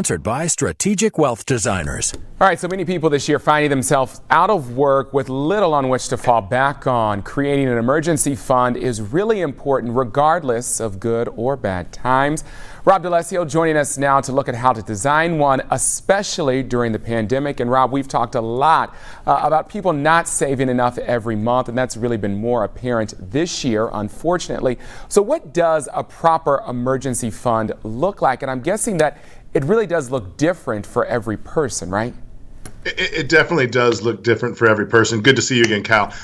Sponsored by Strategic Wealth Designers. All right, so many people this year finding themselves out of work with little on which to fall back on. Creating an emergency fund is really important regardless of good or bad times. Rob Lessio joining us now to look at how to design one, especially during the pandemic. And Rob, we've talked a lot about people not saving enough every month, and that's really been more apparent this year, unfortunately. So what does a proper emergency fund look like? And I'm guessing that it really does look different for every person, right? It definitely does look different for every person. Good to see you again, Cal.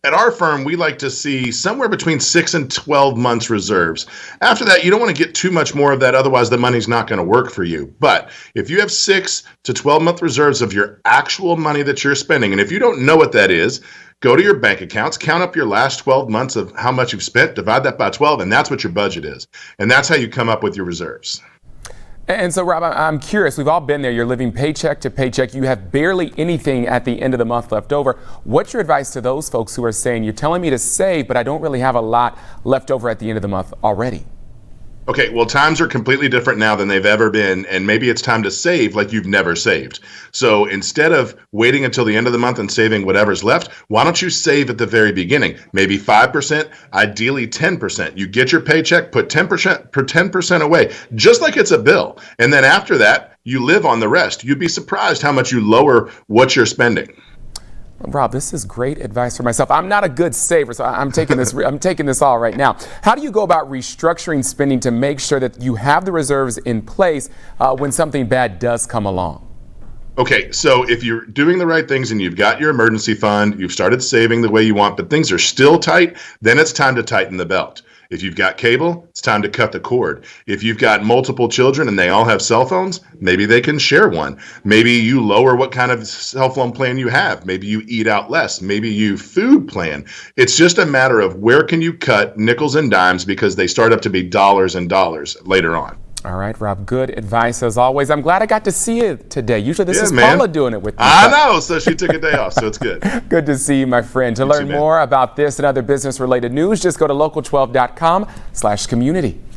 At our firm, we like to see somewhere between 6 and 12 months reserves. After that, you don't want to get too much more of that, otherwise the money's not going to work for you. But if you have 6 to 12-month reserves of your actual money that you're spending, and if you don't know what that is, go to your bank accounts, count up your last 12 months of how much you've spent, divide that by 12, and that's what your budget is. And that's how you come up with your reserves. And so, Rob, I'm curious. We've all been there. You're living paycheck to paycheck. You have barely anything at the end of the month left over. What's your advice to those folks who are saying, you're telling me to save, but I don't really have a lot left over at the end of the month already? Okay, well, times are completely different now than they've ever been, and maybe it's time to save like you've never saved. So instead of waiting until the end of the month and saving whatever's left, why don't you save at the very beginning? Maybe 5%, ideally 10%. You get your paycheck, put 10% away, just like it's a bill. And then after that, you live on the rest. You'd be surprised how much you lower what you're spending. Rob, this is great advice for myself. I'm not a good saver, so I'm taking this. I'm taking this all right now. How do you go about restructuring spending to make sure that you have the reserves in place when something bad does come along? Okay, so if you're doing the right things and you've got your emergency fund, you've started saving the way you want, but things are still tight, then it's time to tighten the belt. If you've got cable, it's time to cut the cord. If you've got multiple children and they all have cell phones, maybe they can share one. Maybe you lower what kind of cell phone plan you have. Maybe you eat out less. Maybe you food plan. It's just a matter of where can you cut nickels and dimes because they start up to be dollars and dollars later on. All right, Rob, good advice as always. I'm glad I got to see you today. Usually this is Paula doing it with me. I know, so she took a day off, so it's good. Good to see you, my friend. To learn more about this and other business-related news, just go to local12.com/community.